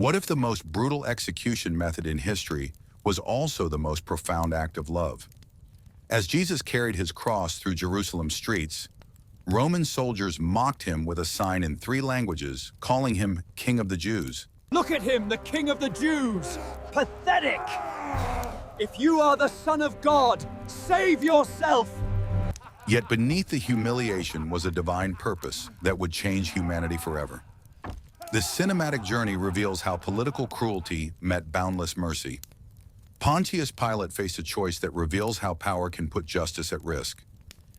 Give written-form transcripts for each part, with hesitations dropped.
What if the most brutal execution method in history was also the most profound act of love? As Jesus carried his cross through Jerusalem's streets, Roman soldiers mocked him with a sign in 3 languages, calling him King of the Jews. Look at him, the King of the Jews! Pathetic! If you are the Son of God, save yourself! Yet beneath the humiliation was a divine purpose that would change humanity forever. This cinematic journey reveals how political cruelty met boundless mercy. Pontius Pilate faced a choice that reveals how power can put justice at risk.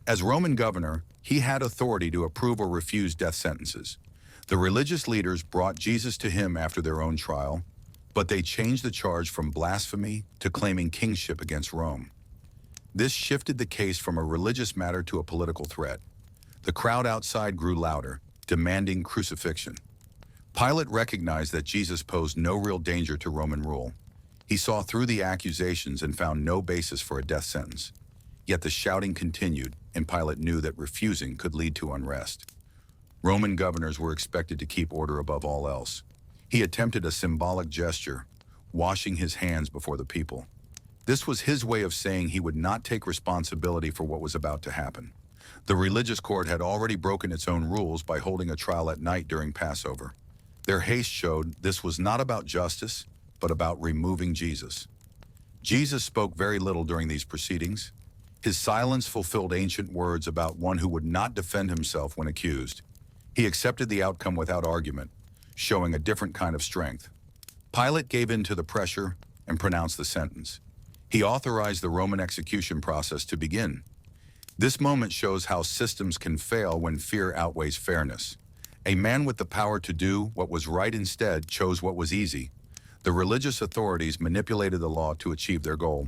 As Roman governor, he had authority to approve or refuse death sentences. The religious leaders brought Jesus to him after their own trial, but they changed the charge from blasphemy to claiming kingship against Rome. This shifted the case from a religious matter to a political threat. The crowd outside grew louder, demanding crucifixion. Pilate recognized that Jesus posed no real danger to Roman rule. He saw through the accusations and found no basis for a death sentence. Yet the shouting continued, and Pilate knew that refusing could lead to unrest. Roman governors were expected to keep order above all else. He attempted a symbolic gesture, washing his hands before the people. This was his way of saying he would not take responsibility for what was about to happen. The religious court had already broken its own rules by holding a trial at night during Passover. Their haste showed this was not about justice, but about removing Jesus. Jesus spoke very little during these proceedings. His silence fulfilled ancient words about one who would not defend himself when accused. He accepted the outcome without argument, showing a different kind of strength. Pilate gave in to the pressure and pronounced the sentence. He authorized the Roman execution process to begin. This moment shows how systems can fail when fear outweighs fairness. A man with the power to do what was right instead chose what was easy. The religious authorities manipulated the law to achieve their goal,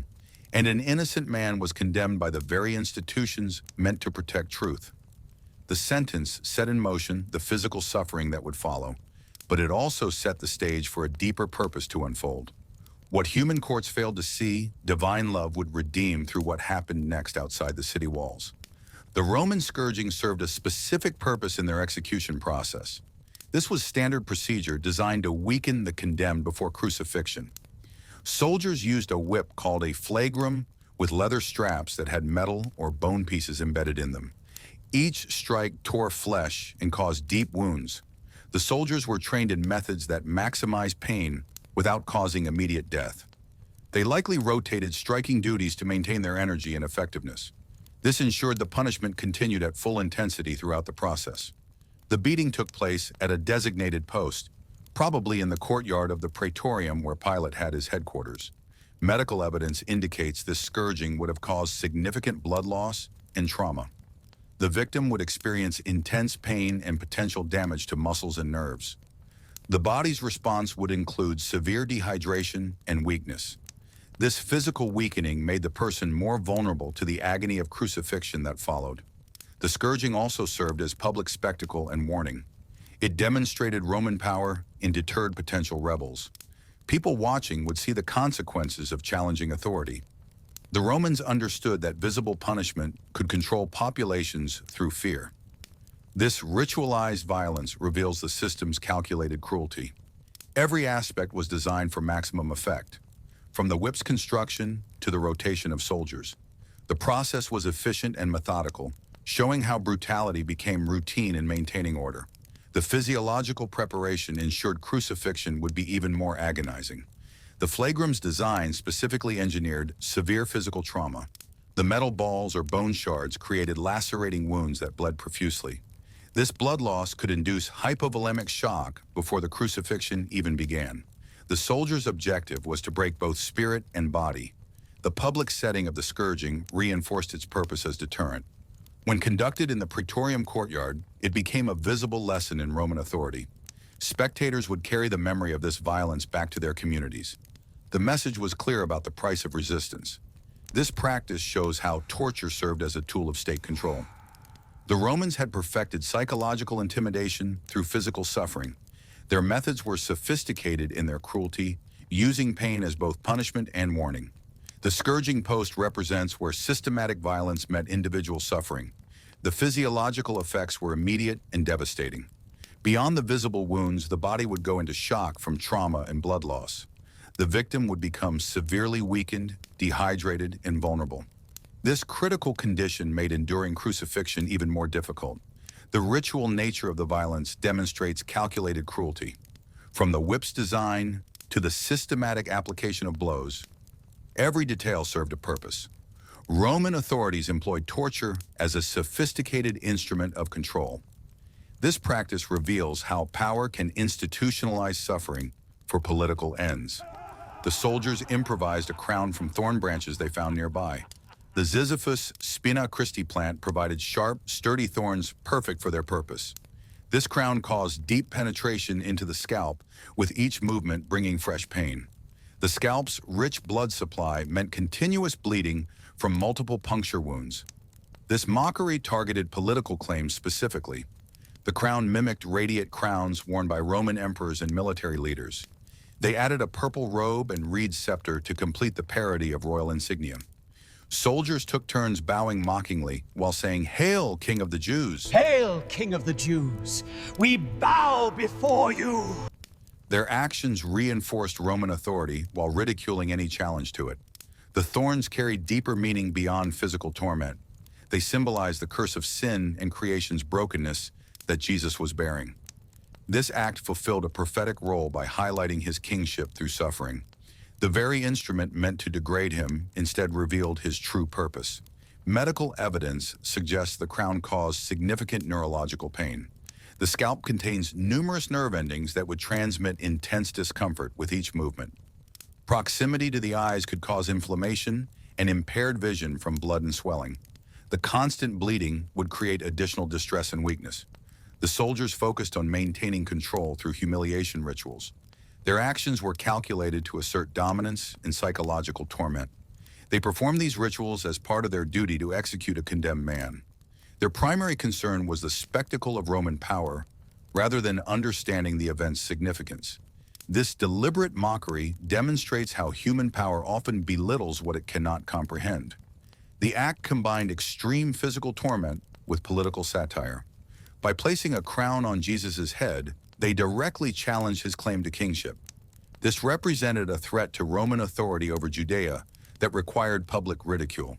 and an innocent man was condemned by the very institutions meant to protect truth. The sentence set in motion the physical suffering that would follow, but it also set the stage for a deeper purpose to unfold. What human courts failed to see, divine love would redeem through what happened next outside the city walls. The Roman scourging served a specific purpose in their execution process. This was standard procedure designed to weaken the condemned before crucifixion. Soldiers used a whip called a flagrum with leather straps that had metal or bone pieces embedded in them. Each strike tore flesh and caused deep wounds. The soldiers were trained in methods that maximized pain without causing immediate death. They likely rotated striking duties to maintain their energy and effectiveness. This ensured the punishment continued at full intensity throughout the process. The beating took place at a designated post, probably in the courtyard of the Praetorium where Pilate had his headquarters. Medical evidence indicates this scourging would have caused significant blood loss and trauma. The victim would experience intense pain and potential damage to muscles and nerves. The body's response would include severe dehydration and weakness. This physical weakening made the person more vulnerable to the agony of crucifixion that followed. The scourging also served as public spectacle and warning. It demonstrated Roman power and deterred potential rebels. People watching would see the consequences of challenging authority. The Romans understood that visible punishment could control populations through fear. This ritualized violence reveals the system's calculated cruelty. Every aspect was designed for maximum effect, from the whip's construction to the rotation of soldiers. The process was efficient and methodical, showing how brutality became routine in maintaining order. The physiological preparation ensured crucifixion would be even more agonizing. The flagrum's design specifically engineered severe physical trauma. The metal balls or bone shards created lacerating wounds that bled profusely. This blood loss could induce hypovolemic shock before the crucifixion even began. The soldier's objective was to break both spirit and body. The public setting of the scourging reinforced its purpose as deterrent. When conducted in the Praetorium courtyard, it became a visible lesson in Roman authority. Spectators would carry the memory of this violence back to their communities. The message was clear about the price of resistance. This practice shows how torture served as a tool of state control. The Romans had perfected psychological intimidation through physical suffering. Their methods were sophisticated in their cruelty, using pain as both punishment and warning. The scourging post represents where systematic violence met individual suffering. The physiological effects were immediate and devastating. Beyond the visible wounds, the body would go into shock from trauma and blood loss. The victim would become severely weakened, dehydrated, and vulnerable. This critical condition made enduring crucifixion even more difficult. The ritual nature of the violence demonstrates calculated cruelty. From the whip's design to the systematic application of blows, every detail served a purpose. Roman authorities employed torture as a sophisticated instrument of control. This practice reveals how power can institutionalize suffering for political ends. The soldiers improvised a crown from thorn branches they found nearby. The Ziziphus spina Christi plant provided sharp, sturdy thorns perfect for their purpose. This crown caused deep penetration into the scalp, with each movement bringing fresh pain. The scalp's rich blood supply meant continuous bleeding from multiple puncture wounds. This mockery targeted political claims specifically. The crown mimicked radiate crowns worn by Roman emperors and military leaders. They added a purple robe and reed scepter to complete the parody of royal insignia. Soldiers took turns bowing mockingly while saying, "Hail, King of the Jews!" Hail, King of the Jews! We bow before you! Their actions reinforced Roman authority while ridiculing any challenge to it. The thorns carried deeper meaning beyond physical torment. They symbolized the curse of sin and creation's brokenness that Jesus was bearing. This act fulfilled a prophetic role by highlighting his kingship through suffering. The very instrument meant to degrade him instead revealed his true purpose. Medical evidence suggests the crown caused significant neurological pain. The scalp contains numerous nerve endings that would transmit intense discomfort with each movement. Proximity to the eyes could cause inflammation and impaired vision from blood and swelling. The constant bleeding would create additional distress and weakness. The soldiers focused on maintaining control through humiliation rituals. Their actions were calculated to assert dominance and psychological torment. They performed these rituals as part of their duty to execute a condemned man. Their primary concern was the spectacle of Roman power, rather than understanding the event's significance. This deliberate mockery demonstrates how human power often belittles what it cannot comprehend. The act combined extreme physical torment with political satire. By placing a crown on Jesus' head, they directly challenged his claim to kingship. This represented a threat to Roman authority over Judea that required public ridicule.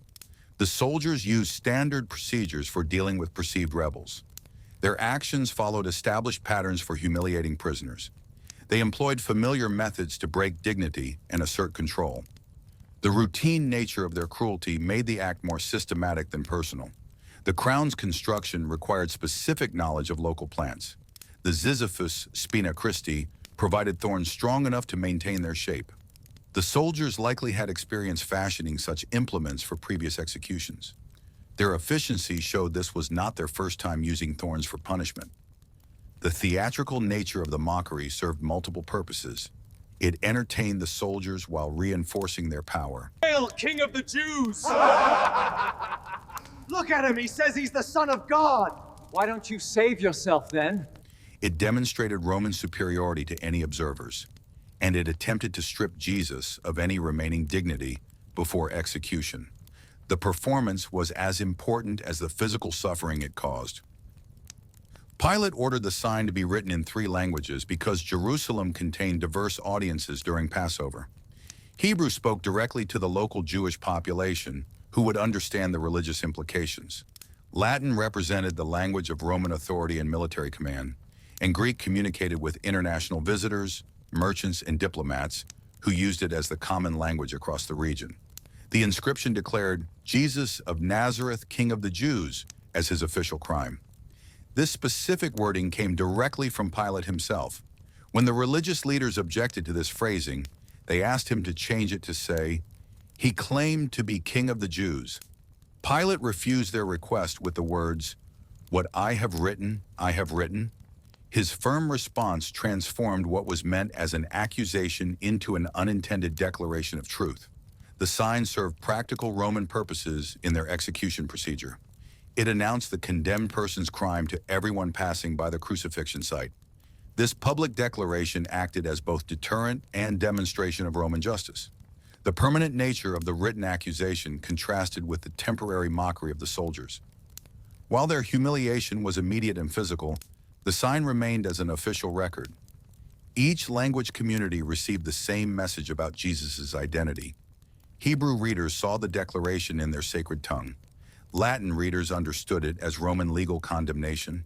The soldiers used standard procedures for dealing with perceived rebels. Their actions followed established patterns for humiliating prisoners. They employed familiar methods to break dignity and assert control. The routine nature of their cruelty made the act more systematic than personal. The crown's construction required specific knowledge of local plants. The Ziziphus spina Christi provided thorns strong enough to maintain their shape. The soldiers likely had experience fashioning such implements for previous executions. Their efficiency showed this was not their first time using thorns for punishment. The theatrical nature of the mockery served multiple purposes. It entertained the soldiers while reinforcing their power. Hail, King of the Jews! Look at him, he says he's the Son of God! Why don't you save yourself then? It demonstrated Roman superiority to any observers, and it attempted to strip Jesus of any remaining dignity before execution. The performance was as important as the physical suffering it caused. Pilate ordered the sign to be written in 3 languages because Jerusalem contained diverse audiences during Passover. Hebrew spoke directly to the local Jewish population, who would understand the religious implications. Latin represented the language of Roman authority and military command, and Greek communicated with international visitors, merchants, and diplomats who used it as the common language across the region. The inscription declared Jesus of Nazareth, King of the Jews, as his official crime. This specific wording came directly from Pilate himself. When the religious leaders objected to this phrasing, they asked him to change it to say, "He claimed to be King of the Jews." Pilate refused their request with the words, "What I have written, I have written." His firm response transformed what was meant as an accusation into an unintended declaration of truth. The sign served practical Roman purposes in their execution procedure. It announced the condemned person's crime to everyone passing by the crucifixion site. This public declaration acted as both deterrent and demonstration of Roman justice. The permanent nature of the written accusation contrasted with the temporary mockery of the soldiers. While their humiliation was immediate and physical, The sign remained as an official record. Each language community received the same message about Jesus' identity. Hebrew readers saw the declaration in their sacred tongue. Latin readers understood it as Roman legal condemnation.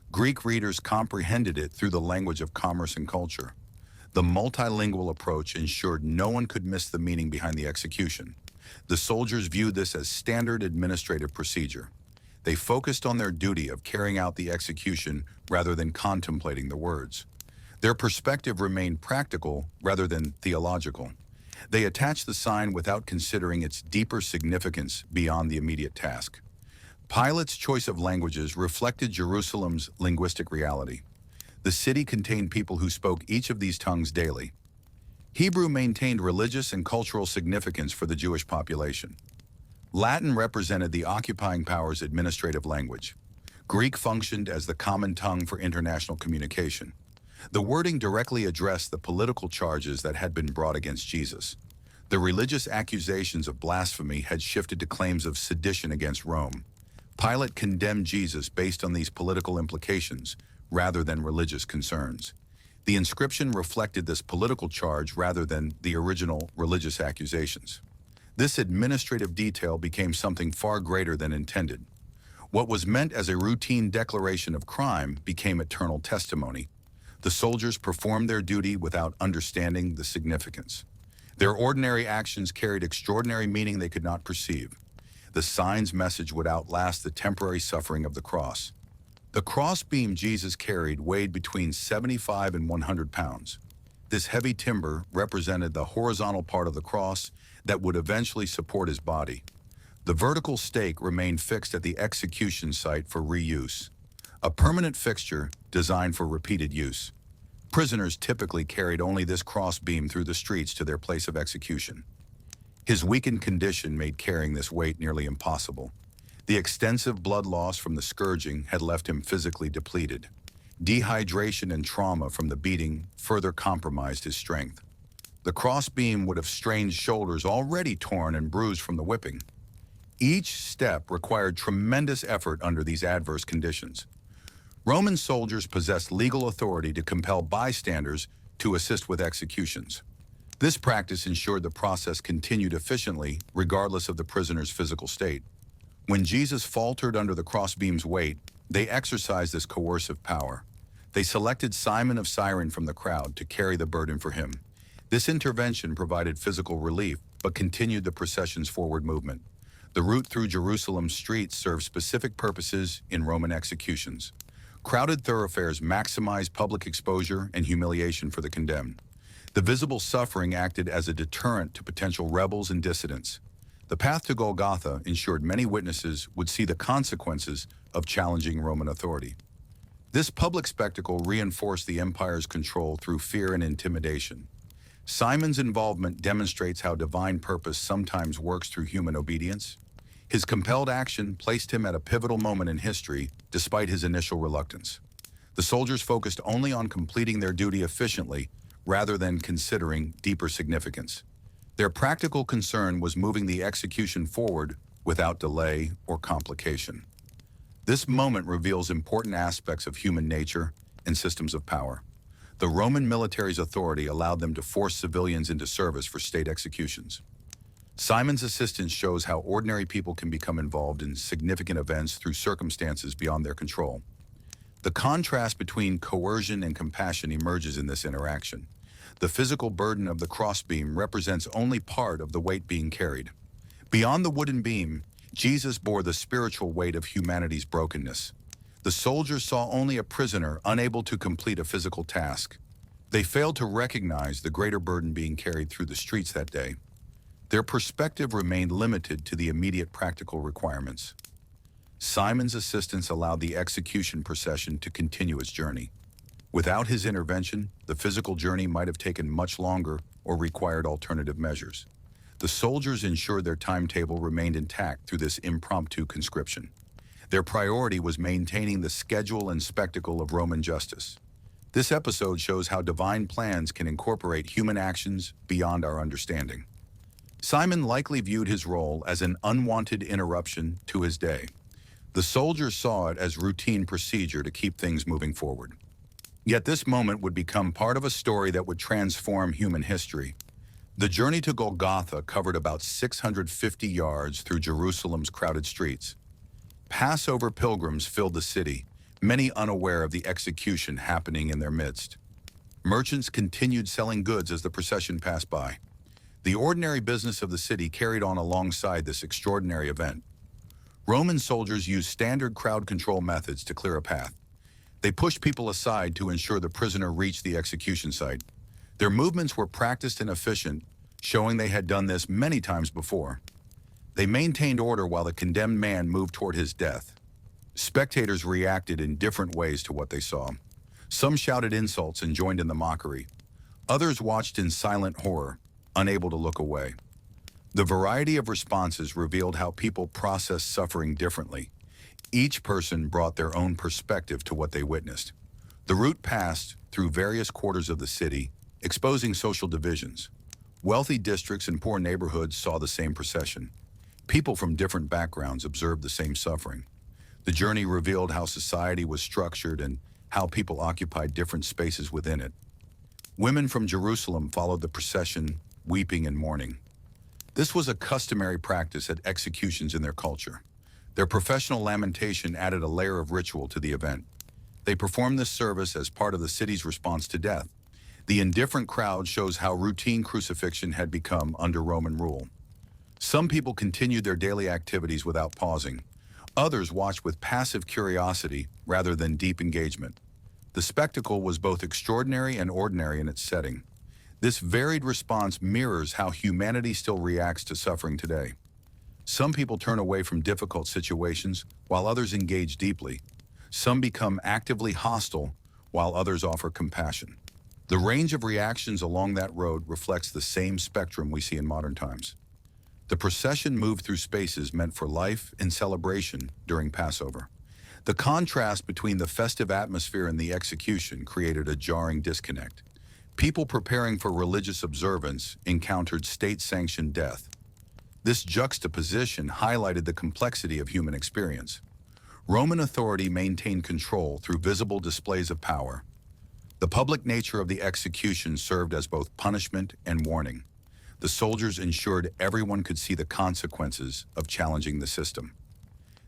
Greek readers comprehended it through the language of commerce and culture. The multilingual approach ensured no one could miss the meaning behind the execution. The soldiers viewed this as standard administrative procedure. They focused on their duty of carrying out the execution rather than contemplating the words. Their perspective remained practical rather than theological. They attached the sign without considering its deeper significance beyond the immediate task. Pilate's choice of languages reflected Jerusalem's linguistic reality. The city contained people who spoke each of these tongues daily. Hebrew maintained religious and cultural significance for the Jewish population. Latin represented the occupying power's administrative language. Greek functioned as the common tongue for international communication. The wording directly addressed the political charges that had been brought against Jesus. The religious accusations of blasphemy had shifted to claims of sedition against Rome. Pilate condemned Jesus based on these political implications rather than religious concerns. The inscription reflected this political charge rather than the original religious accusations. This administrative detail became something far greater than intended. What was meant as a routine declaration of crime became eternal testimony. The soldiers performed their duty without understanding the significance. Their ordinary actions carried extraordinary meaning they could not perceive. The sign's message would outlast the temporary suffering of the cross. The crossbeam Jesus carried weighed between 75 and 100 pounds. This heavy timber represented the horizontal part of the cross that would eventually support his body. The vertical stake remained fixed at the execution site for reuse, a permanent fixture designed for repeated use. Prisoners typically carried only this crossbeam through the streets to their place of execution. His weakened condition made carrying this weight nearly impossible. The extensive blood loss from the scourging had left him physically depleted. Dehydration and trauma from the beating further compromised his strength. The crossbeam would have strained shoulders already torn and bruised from the whipping. Each step required tremendous effort under these adverse conditions. Roman soldiers possessed legal authority to compel bystanders to assist with executions. This practice ensured the process continued efficiently, regardless of the prisoner's physical state. When Jesus faltered under the crossbeam's weight, they exercised this coercive power. They selected Simon of Cyrene from the crowd to carry the burden for him. This intervention provided physical relief, but continued the procession's forward movement. The route through Jerusalem's streets served specific purposes in Roman executions. Crowded thoroughfares maximized public exposure and humiliation for the condemned. The visible suffering acted as a deterrent to potential rebels and dissidents. The path to Golgotha ensured many witnesses would see the consequences of challenging Roman authority. This public spectacle reinforced the empire's control through fear and intimidation. Simon's involvement demonstrates how divine purpose sometimes works through human obedience. His compelled action placed him at a pivotal moment in history, despite his initial reluctance. The soldiers focused only on completing their duty efficiently, rather than considering deeper significance. Their practical concern was moving the execution forward without delay or complication. This moment reveals important aspects of human nature and systems of power. The Roman military's authority allowed them to force civilians into service for state executions. Simon's assistance shows how ordinary people can become involved in significant events through circumstances beyond their control. The contrast between coercion and compassion emerges in this interaction. The physical burden of the crossbeam represents only part of the weight being carried. Beyond the wooden beam, Jesus bore the spiritual weight of humanity's brokenness. The soldiers saw only a prisoner unable to complete a physical task. They failed to recognize the greater burden being carried through the streets that day. Their perspective remained limited to the immediate practical requirements. Simon's assistance allowed the execution procession to continue its journey. Without his intervention, the physical journey might have taken much longer or required alternative measures. The soldiers ensured their timetable remained intact through this impromptu conscription. Their priority was maintaining the schedule and spectacle of Roman justice. This episode shows how divine plans can incorporate human actions beyond our understanding. Simon likely viewed his role as an unwanted interruption to his day. The soldiers saw it as routine procedure to keep things moving forward. Yet this moment would become part of a story that would transform human history. The journey to Golgotha covered about 650 yards through Jerusalem's crowded streets. Passover pilgrims filled the city, many unaware of the execution happening in their midst. Merchants continued selling goods as the procession passed by. The ordinary business of the city carried on alongside this extraordinary event. Roman soldiers used standard crowd control methods to clear a path. They pushed people aside to ensure the prisoner reached the execution site. Their movements were practiced and efficient, showing they had done this many times before. They maintained order while the condemned man moved toward his death. Spectators reacted in different ways to what they saw. Some shouted insults and joined in the mockery. Others watched in silent horror, unable to look away. The variety of responses revealed how people process suffering differently. Each person brought their own perspective to what they witnessed. The route passed through various quarters of the city, exposing social divisions. Wealthy districts and poor neighborhoods saw the same procession. People from different backgrounds observed the same suffering. The journey revealed how society was structured and how people occupied different spaces within it. Women from Jerusalem followed the procession, weeping and mourning. This was a customary practice at executions in their culture. Their professional lamentation added a layer of ritual to the event. They performed this service as part of the city's response to death. The indifferent crowd shows how routine crucifixion had become under Roman rule. Some people continued their daily activities without pausing. Others watched with passive curiosity rather than deep engagement. The spectacle was both extraordinary and ordinary in its setting. This varied response mirrors how humanity still reacts to suffering today. Some people turn away from difficult situations, while others engage deeply. Some become actively hostile, while others offer compassion. The range of reactions along that road reflects the same spectrum we see in modern times. The procession moved through spaces meant for life and celebration during Passover. The contrast between the festive atmosphere and the execution created a jarring disconnect. People preparing for religious observance encountered state-sanctioned death. This juxtaposition highlighted the complexity of human experience. Roman authority maintained control through visible displays of power. The public nature of the execution served as both punishment and warning. The soldiers ensured everyone could see the consequences of challenging the system.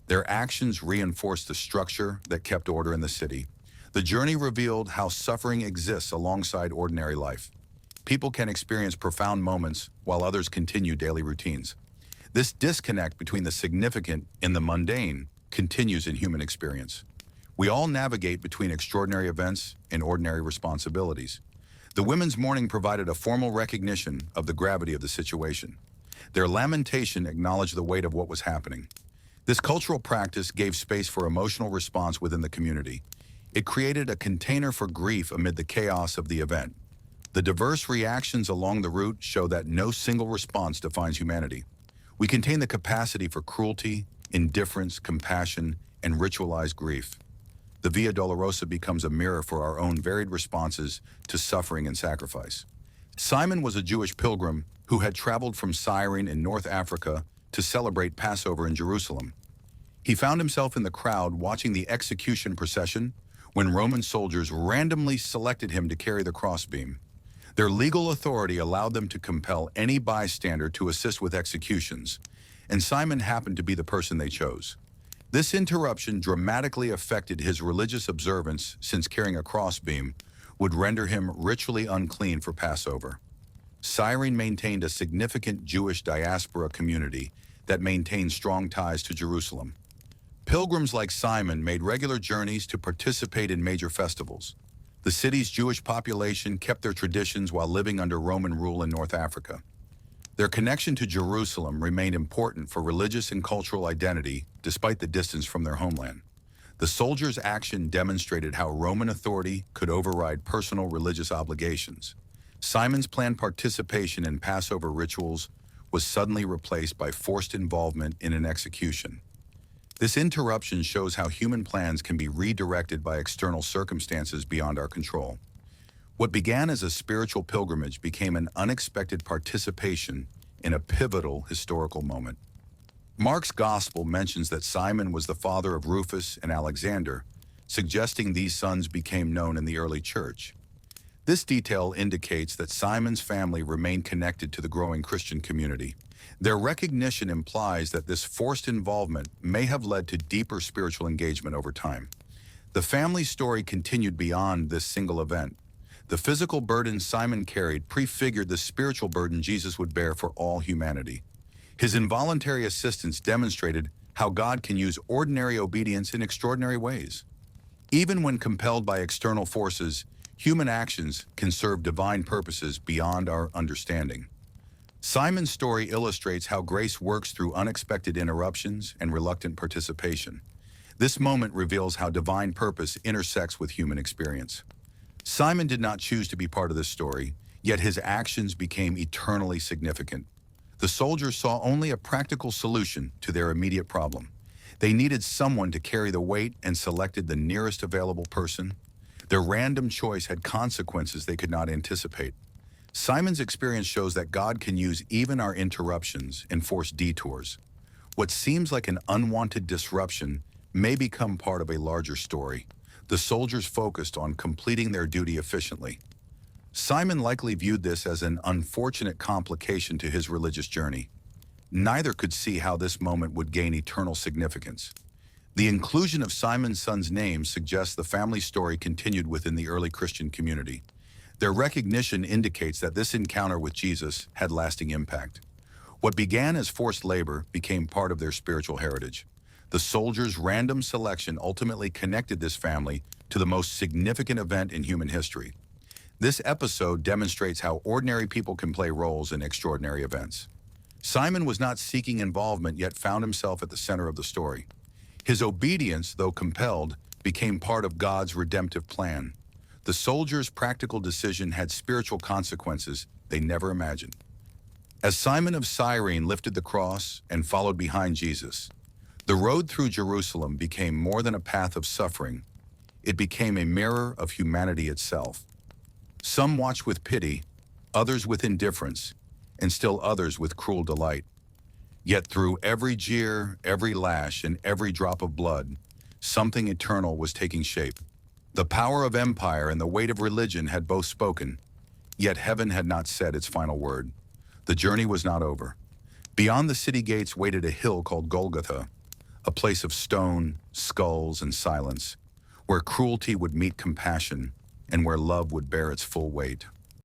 Their actions reinforced the structure that kept order in the city. The journey revealed how suffering exists alongside ordinary life. People can experience profound moments while others continue daily routines. This disconnect between the significant and the mundane continues in human experience. We all navigate between extraordinary events and ordinary responsibilities. The women's mourning provided a formal recognition of the gravity of the situation. Their lamentation acknowledged the weight of what was happening. This cultural practice gave space for emotional response within the community. It created a container for grief amid the chaos of the event. The diverse reactions along the route show that no single response defines humanity. We contain the capacity for cruelty, indifference, compassion, and ritualized grief. The Via Dolorosa becomes a mirror for our own varied responses to suffering and sacrifice. Simon was a Jewish pilgrim who had traveled from Cyrene in North Africa to celebrate Passover in Jerusalem. He found himself in the crowd watching the execution procession when Roman soldiers randomly selected him to carry the crossbeam. Their legal authority allowed them to compel any bystander to assist with executions, and Simon happened to be the person they chose. This interruption dramatically affected his religious observance, since carrying a crossbeam would render him ritually unclean for Passover. Cyrene maintained a significant Jewish diaspora community that maintained strong ties to Jerusalem. Pilgrims like Simon made regular journeys to participate in major festivals. The city's Jewish population kept their traditions while living under Roman rule in North Africa. Their connection to Jerusalem remained important for religious and cultural identity despite the distance from their homeland. The soldiers' action demonstrated how Roman authority could override personal religious obligations. Simon's planned participation in Passover rituals was suddenly replaced by forced involvement in an execution. This interruption shows how human plans can be redirected by external circumstances beyond our control. What began as a spiritual pilgrimage became an unexpected participation in a pivotal historical moment. Mark's Gospel mentions that Simon was the father of Rufus and Alexander, suggesting these sons became known in the early church. This detail indicates that Simon's family remained connected to the growing Christian community. Their recognition implies that this forced involvement may have led to deeper spiritual engagement over time. The family story continued beyond this single event. The physical burden Simon carried prefigured the spiritual burden Jesus would bear for all humanity. His involuntary assistance demonstrated how God can use ordinary obedience in extraordinary ways. Even when compelled by external forces, human actions can serve divine purposes beyond our understanding. Simon's story illustrates how grace works through unexpected interruptions and reluctant participation. This moment reveals how divine purpose intersects with human experience. Simon did not choose to be part of this story, yet his actions became eternally significant. The soldiers saw only a practical solution to their immediate problem. They needed someone to carry the weight and selected the nearest available person. Their random choice had consequences they could not anticipate. Simon's experience shows that God can use even our interruptions and forced detours. What seems like an unwanted disruption may become part of a larger story. The soldiers focused on completing their duty efficiently. Simon likely viewed this as an unfortunate complication to his religious journey. Neither could see how this moment would gain eternal significance. The inclusion of Simon's son's name suggests the family story continued within the early Christian community. Their recognition indicates that this encounter with Jesus had lasting impact. What began as forced labor became part of their spiritual heritage. The soldiers' random selection ultimately connected this family to the most significant event in human history. This episode demonstrates how ordinary people can play roles in extraordinary events. Simon was not seeking involvement, yet found himself at the center of the story. His obedience, though compelled, became part of God's redemptive plan. The soldiers' practical decision had spiritual consequences they never imagined. As Simon of Cyrene lifted the cross and followed behind Jesus, the road through Jerusalem became more than a path of suffering. It became a mirror of humanity itself. Some watched with pity, others with indifference, and still others with cruel delight. Yet through every jeer, every lash, and every drop of blood, something eternal was taking shape. The power of empire and the weight of religion had both spoken, yet heaven had not said its final word. The journey was not over. Beyond the city gates waited a hill called Golgotha, a place of stone, skulls, and silence, where cruelty would meet compassion and where love would bear its full weight.